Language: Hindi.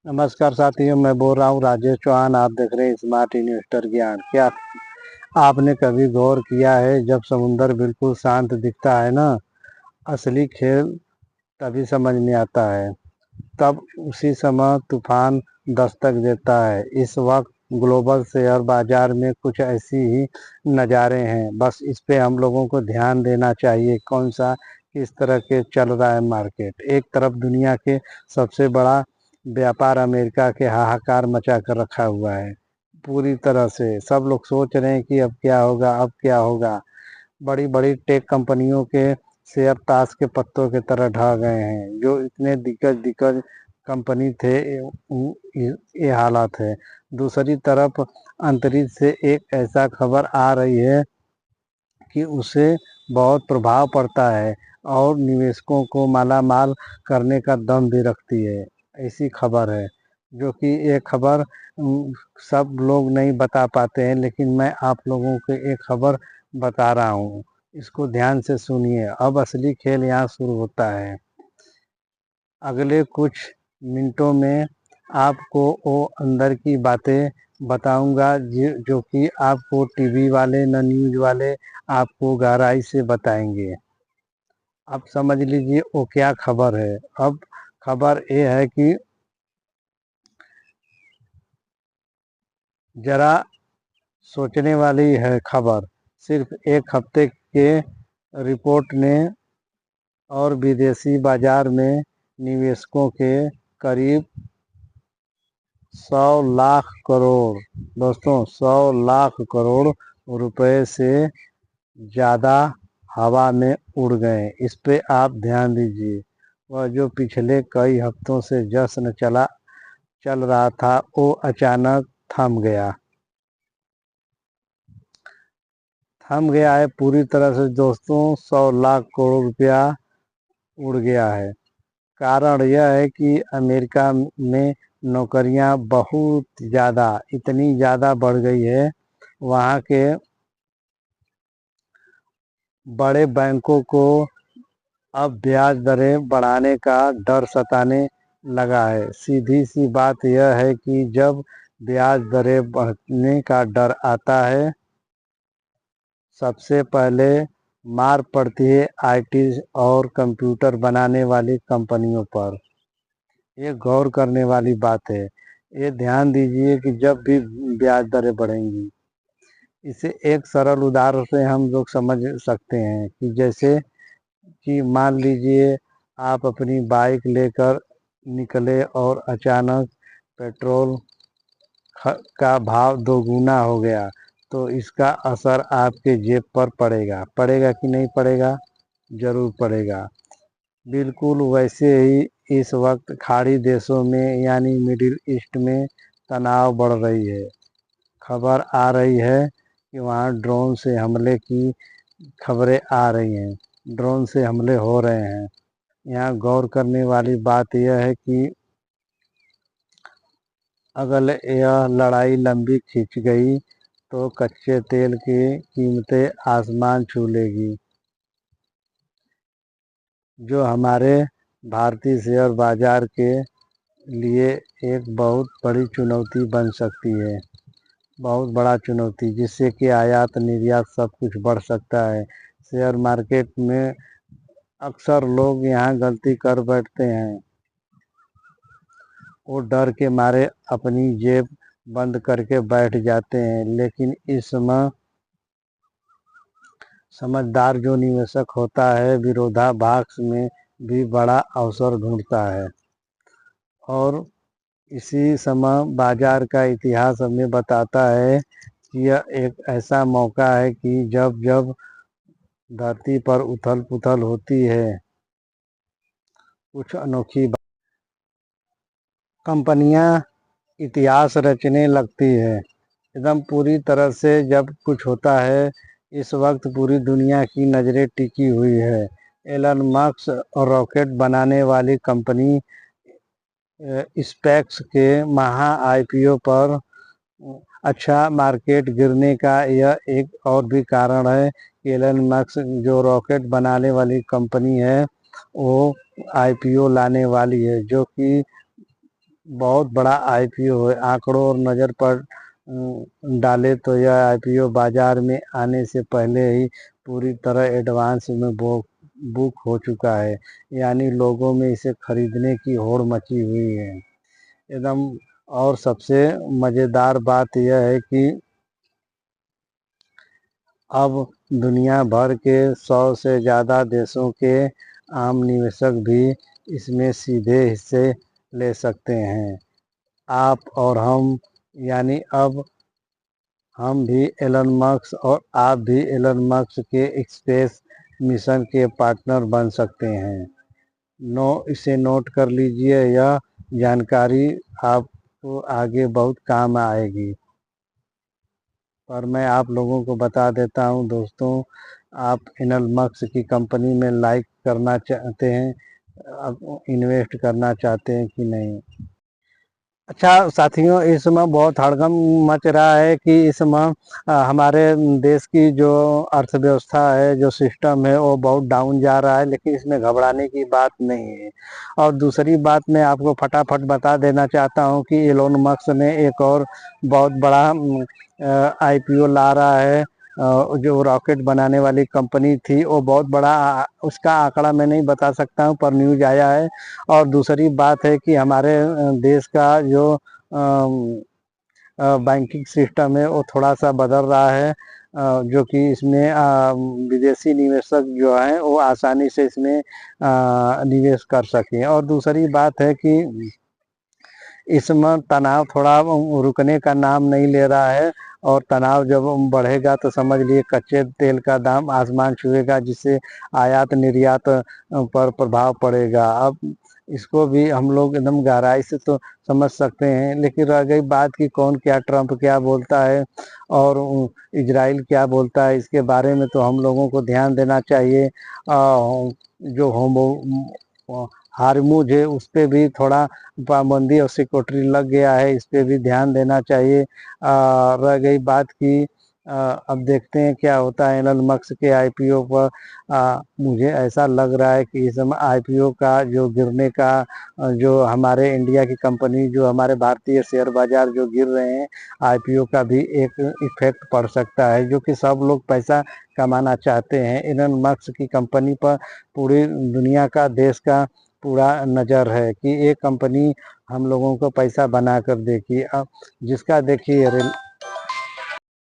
नमस्कार साथियों, मैं बोल रहा हूँ राजेश चौहान। आप देख रहे हैं स्मार्ट इन्वेस्टर ज्ञान। क्या आपने कभी गौर किया है, जब समुंदर बिल्कुल शांत दिखता है ना, असली खेल तभी समझ में आता है। तब उसी समय तूफान दस्तक देता है। इस वक्त ग्लोबल शेयर बाजार में कुछ ऐसी ही नज़ारे हैं। बस इस पे हम लोगों को ध्यान देना चाहिए, कौन सा किस तरह के चल रहा है मार्केट। एक तरफ दुनिया के सबसे बड़ा व्यापार अमेरिका के हाहाकार मचा कर रखा हुआ है। पूरी तरह से सब लोग सोच रहे हैं कि अब क्या होगा, अब क्या होगा। बड़ी बड़ी टेक कंपनियों के शेयर ताश के पत्तों की तरह ढह गए हैं। जो इतने दिग्गज दिग्गज कंपनी थे, ये हालत है। दूसरी तरफ अंतरिक्ष से एक ऐसा खबर आ रही है कि उससे बहुत प्रभाव पड़ता है और निवेशकों को मालामाल करने का दम भी रखती है। ऐसी खबर है, जो कि ये खबर सब लोग नहीं बता पाते हैं, लेकिन मैं आप लोगों को एक खबर बता रहा हूँ। इसको ध्यान से सुनिए। अब असली खेल यहाँ शुरू होता है। अगले कुछ मिनटों में आपको वो अंदर की बातें बताऊंगा, जो कि आपको टीवी वाले न न्यूज़ वाले आपको गहराई से बताएंगे। अब समझ लीजिए वो क्या खबर है। अब खबर ये है कि जरा सोचने वाली है खबर। सिर्फ एक हफ्ते के रिपोर्ट ने और विदेशी बाजार में निवेशकों के करीब 100 लाख करोड़, दोस्तों 100 लाख करोड़ रुपए से ज़्यादा हवा में उड़ गए। इस पे आप ध्यान दीजिए। वह जो पिछले कई हफ्तों से जश्न चल रहा था, वो अचानक थम गया। थम गया है पूरी तरह से दोस्तों। 100 लाख करोड़ रुपया उड़ गया है। कारण यह है कि अमेरिका में नौकरियां बहुत ज़्यादा, इतनी ज़्यादा बढ़ गई है। वहाँ के बड़े बैंकों को अब ब्याज दरें बढ़ाने का डर सताने लगा है। सीधी सी बात यह है कि जब ब्याज दरें बढ़ने का डर आता है, सबसे पहले मार पड़ती है आईटी और कंप्यूटर बनाने वाली कंपनियों पर। ये गौर करने वाली बात है। ये ध्यान दीजिए कि जब भी ब्याज दरें बढ़ेंगी, इसे एक सरल उदाहरण से हम लोग समझ सकते हैं कि जैसे कि मान लीजिए आप अपनी बाइक लेकर निकले और अचानक पेट्रोल का भाव दोगुना हो गया, तो इसका असर आपके जेब पर पड़ेगा। पड़ेगा कि नहीं पड़ेगा? जरूर पड़ेगा। बिल्कुल वैसे ही इस वक्त खाड़ी देशों में यानी मिडिल ईस्ट में तनाव बढ़ रही है। खबर आ रही है कि वहाँ ड्रोन से हमले की खबरें आ रही हैं। ड्रोन से हमले हो रहे हैं। यहाँ गौर करने वाली बात यह है कि अगर यह लड़ाई लंबी खिंच गई तो कच्चे तेल की कीमतें आसमान छू लेगी, जो हमारे भारतीय शेयर बाजार के लिए एक बहुत बड़ी चुनौती बन सकती है। बहुत बड़ा चुनौती, जिससे कि आयात निर्यात सब कुछ बढ़ सकता है। शेयर मार्केट में अक्सर लोग यहाँ गलती कर बैठते हैं। वो डर के मारे अपनी जेब बंद करके बैठ जाते हैं। लेकिन इस समय समझदार जो निवेशक होता है, विरोधाभास में भी बड़ा अवसर ढूंढता है। और इसी समय बाजार का इतिहास हमें बताता है कि यह एक ऐसा मौका है कि जब जब धरती पर उथल पुथल होती है, कुछ अनोखी कंपनियां इतिहास रचने लगती है। एकदम पूरी तरह से जब कुछ होता है, इस वक्त पूरी दुनिया की नज़रें टिकी हुई है। एलन मस्क और रॉकेट बनाने वाली कंपनी स्पेक्स के महा आईपीओ पर अच्छा मार्केट गिरने का यह एक और भी कारण है कि एलन मस्क जो रॉकेट बनाने वाली कंपनी है, वो आईपीओ लाने वाली है, जो कि बहुत बड़ा आईपीओ है। आंकड़ों और नज़र पर डाले तो यह आईपीओ बाजार में आने से पहले ही पूरी तरह एडवांस में बुक हो चुका है, यानी लोगों में इसे खरीदने की होड़ मची हुई है एकदम। और सबसे मज़ेदार बात यह है कि अब दुनिया भर के 100 से ज़्यादा देशों के आम निवेशक भी इसमें सीधे हिस्से ले सकते हैं। आप और हम, यानी अब हम भी एलन मस्क और आप भी एलन मस्क के स्पेस मिशन के पार्टनर बन सकते हैं। इसे नोट कर लीजिए, यह जानकारी आपको आगे बहुत काम आएगी। पर मैं आप लोगों को बता देता हूं दोस्तों, आप एलन मस्क की कंपनी में लाइक करना चाहते हैं, अब इन्वेस्ट करना चाहते हैं कि नहीं। अच्छा साथियों, इस समय बहुत हड़कंप मच रहा है कि इस समय हमारे देश की जो अर्थव्यवस्था है, जो सिस्टम है, वो बहुत डाउन जा रहा है, लेकिन इसमें घबराने की बात नहीं है। और दूसरी बात मैं आपको फटाफट बता देना चाहता हूं कि एलोन मस्क ने एक और बहुत बड़ा आईपीओ ला रहा है। जो रॉकेट बनाने वाली कंपनी थी, वो बहुत बड़ा, उसका आंकड़ा मैं नहीं बता सकता हूं, पर न्यूज आया है। और दूसरी बात है कि हमारे देश का जो बैंकिंग सिस्टम है वो थोड़ा सा बदल रहा है, जो कि इसमें विदेशी निवेशक जो हैं वो आसानी से इसमें निवेश कर सकें। और दूसरी बात है कि इसमें तनाव थोड़ा रुकने का नाम नहीं ले रहा है, और तनाव जब बढ़ेगा तो समझ लिए कच्चे तेल का दाम आसमान छुएगा, जिससे आयात निर्यात पर प्रभाव पड़ेगा। अब इसको भी हम लोग एकदम गहराई से तो समझ सकते हैं, लेकिन रह गई बात कि कौन क्या, ट्रंप क्या बोलता है और इजराइल क्या बोलता है, इसके बारे में तो हम लोगों को ध्यान देना चाहिए। जो होमो हारमूज है उस पर भी थोड़ा पाबंदी और सिक्योरिटी लग गया है, इस पे भी ध्यान देना चाहिए। रह गई बात की अब देखते हैं क्या होता है एलन मस्क के आईपीओ पर। मुझे ऐसा लग रहा है कि इस समय आईपीओ का जो गिरने का, जो हमारे इंडिया की कंपनी, जो हमारे भारतीय शेयर बाजार जो गिर रहे हैं, आईपीओ का भी एक इफेक्ट पड़ सकता है, जो कि सब लोग पैसा कमाना चाहते हैं। एलन मस्क की कंपनी पर पूरी दुनिया का, देश का पूरा नज़र है कि ये कंपनी हम लोगों को पैसा बना कर देगी। अब जिसका देखिए